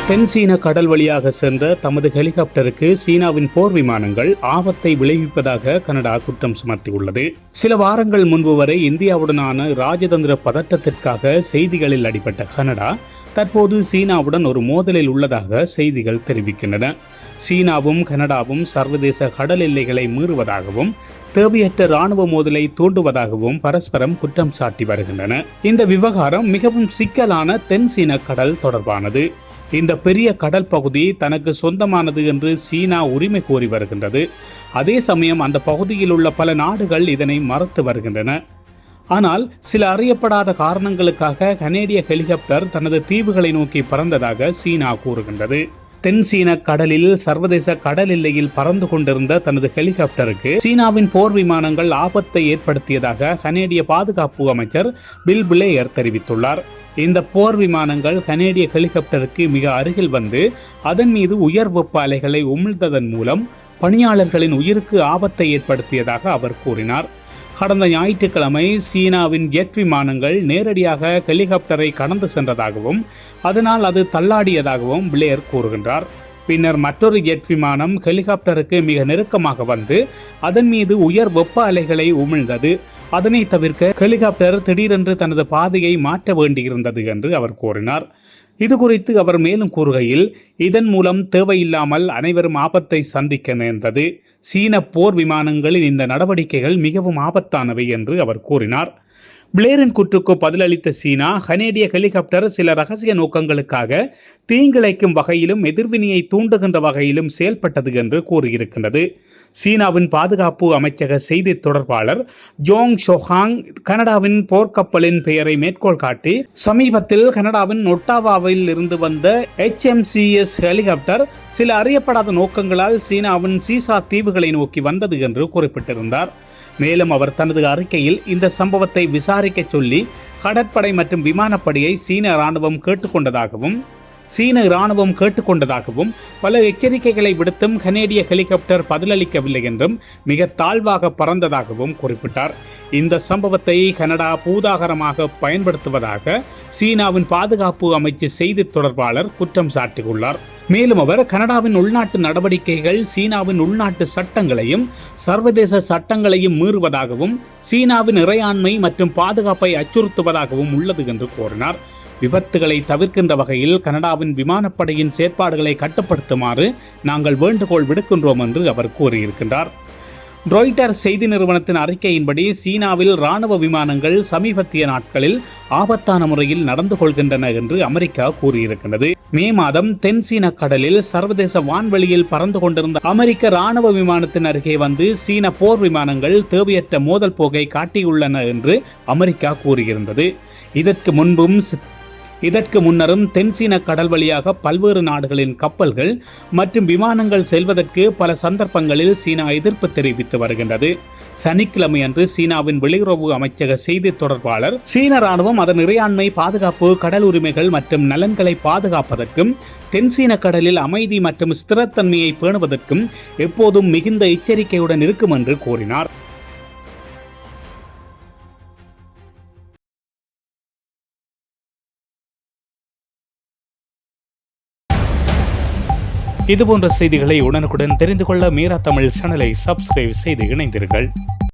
தென் சீன கடல் வழியாக சென்ற தமது ஹெலிகாப்டருக்கு சீனாவின் போர் விமானங்கள் ஆபத்தை விளைவிப்பதாக கனடா குற்றம் சுமத்தியுள்ளது. சில வாரங்கள் முன்பு வரை இந்தியாவுடனான ராஜதந்திர பதட்டத்திற்காக செய்திகளில் அடிபட்ட கனடா தற்போது சீனாவுடன் ஒரு மோதலில் உள்ளதாக செய்திகள் தெரிவிக்கின்றன. சீனாவும் கனடாவும் சர்வதேச கடல் எல்லைகளை மீறுவதாகவும் தேவையற்ற ராணுவ மோதலை தூண்டுவதாகவும் பரஸ்பரம் குற்றம் சாட்டி வருகின்றன. இந்த விவகாரம் மிகவும் சிக்கலான தென் சீன கடல் தொடர்பானது. இந்த பெரிய கடல் பகுதி தனக்கு சொந்தமானது என்று சீனா உரிமை கோரி வருகின்றது. அதே சமயம் அந்த பகுதியில் உள்ள பல நாடுகள் இதனை மறுத்து வருகின்றன. ஆனால் சில அறியப்படாத காரணங்களுக்காக கனேடிய ஹெலிகாப்டர் தனது தீவுகளை நோக்கி பறந்ததாக சீனா கூறுகின்றது. தென் சீன கடலில் சர்வதேச கடல் எல்லையில் பறந்து கொண்டிருந்த தனது ஹெலிகாப்டருக்கு சீனாவின் போர் விமானங்கள் ஆபத்தை ஏற்படுத்தியதாக கனேடிய பாதுகாப்பு அமைச்சர் பில் பிளேயர் தெரிவித்துள்ளார். இந்த போர் விமானங்கள் கனேடிய ஹெலிகாப்டருக்கு மிக அருகில் வந்து அதன் மீது உயர் வெப்ப அலைகளை உமிழ்ந்ததன் மூலம் பணியாளர்களின் உயிருக்கு ஆபத்தை ஏற்படுத்தியதாக அவர் கூறினார். கடந்த ஞாயிற்றுக்கிழமை சீனாவின் ஜெட் விமானங்கள் நேரடியாக ஹெலிகாப்டரை கடந்து சென்றதாகவும் அதனால் அது தள்ளாடியதாகவும் பிளேயர் கூறுகின்றார். பின்னர் மற்றொரு ஜெட் விமானம் ஹெலிகாப்டருக்கு மிக நெருக்கமாக வந்து அதன் மீது உயர் வெப்ப அலைகளை உமிழ்ந்தது. அதனை தவிர்க்க ஹெலிகாப்டர் திடீரென்று தனது பாதையை மாற்ற வேண்டியிருந்தது என்று அவர் கூறினார். இது குறித்து அவர் மேலும் கூறுகையில், இதன் மூலம் தேவையில்லாமல் அனைவரும் ஆபத்தை சந்திக்க நேர்ந்தது. சீன போர் விமானங்களின் இந்த நடவடிக்கைகள் மிகவும் ஆபத்தானவை என்று அவர் கூறினார். பிளேரின் கூற்றுக்கு பதிலளித்த சீனா, கனேடிய ஹெலிகாப்டர் சில ரகசிய நோக்கங்களுக்காக தீங்கிழைக்கும் வகையிலும் எதிர்வினையை தூண்டுகின்ற வகையிலும் செயல்பட்டது என்று கூறியிருக்கின்றது. சீனாவின் பாதுகாப்பு அமைச்சக செய்தி தொடர்பாளர் ஜோங் ஷோஹாங் கனடாவின் போர்க்கப்பலின் பெயரை மேற்கோள் காட்டி, சமீபத்தில் கனடாவின் ஒட்டாவாவில் இருந்து வந்த HMCS ஹெலிகாப்டர் சில அறியப்படாத நோக்கங்களால் சீனாவின் சீசா தீவுகளை நோக்கி வந்தது என்று குறிப்பிட்டிருந்தார். மேலும் அவர் தனது அறிக்கையில் இந்த சம்பவத்தை விசாரிக்க சொல்லி கடற்படை மற்றும் விமானப்படையை சீன இராணுவம் கேட்டுக்கொண்டதாகவும் பல எச்சரிக்கைகளை விடுத்தும் கனேடிய ஹெலிகாப்டர் பதிலளிக்கவில்லை என்றும் மிக தாழ்வாக பறந்ததாகவும் குறிப்பிட்டார். இந்த சம்பவத்தை கனடா பூதாகரமாக பயன்படுத்துவதாக சீனாவின் பாதுகாப்பு அமைச்சு செய்தி தொடர்பாளர் குற்றம் சாட்டியுள்ளார். மேலும் அவர் கனடாவின் உள்நாட்டு நடவடிக்கைகள் சீனாவின் உள்நாட்டு சட்டங்களையும் சர்வதேச சட்டங்களையும் மீறுவதாகவும் சீனாவின் இறையாண்மை மற்றும் பாதுகாப்பை அச்சுறுத்துவதாகவும் உள்ளது என்று கூறினார். விபத்துகளை தவிர்க்கின்ற வகையில் கனடாவின் விமானப்படையின் செயற்பாடுகளை கட்டுப்படுத்துமாறு நாங்கள் வேண்டுகோள் விடுக்கின்றோம் என்று அவர் கூறியிருக்கின்றார். ராய்ட்டர்ஸ் செய்தி நிறுவனத்தின் அறிக்கையின்படி சீனாவில் இராணுவ விமானங்கள் சமீபத்திய நாட்களில் ஆபத்தான முறையில் நடந்து கொள்கின்றன என்று அமெரிக்கா கூறியிருக்கின்றது. மே மாதம் தென் சீன கடலில் சர்வதேச வான்வெளியில் பறந்து கொண்டிருந்த அமெரிக்க இராணுவ விமானத்தின் அருகே வந்து சீன போர் விமானங்கள் தேவையற்ற மோதல் போக்கை காட்டியுள்ளன என்று அமெரிக்கா கூறியிருந்தது. இதற்கு முன்னரும் தென் சீன கடல் வழியாக பல்வேறு நாடுகளின் கப்பல்கள் மற்றும் விமானங்கள் செல்வதற்கு பல சந்தர்ப்பங்களில் சீனா எதிர்ப்பு தெரிவித்து வருகின்றது. சனிக்கிழமை அன்று சீனாவின் வெளியுறவு அமைச்சக செய்தி தொடர்பாளர், சீன ராணுவம் அதன் இறையாண்மை, பாதுகாப்பு, கடல் உரிமைகள் மற்றும் நலன்களை பாதுகாப்பதற்கும் தென் சீன கடலில் அமைதி மற்றும் ஸ்திரத்தன்மையை பேணுவதற்கும் எப்போதும் மிகுந்த எச்சரிக்கையுடன் இருக்கும் என்று கூறினார். இதுபோன்ற செய்திகளை உடனுக்குடன் தெரிந்து கொள்ள மீரா தமிழ் சேனலை சப்ஸ்கிரைப் செய்து இணைந்தீர்கள்.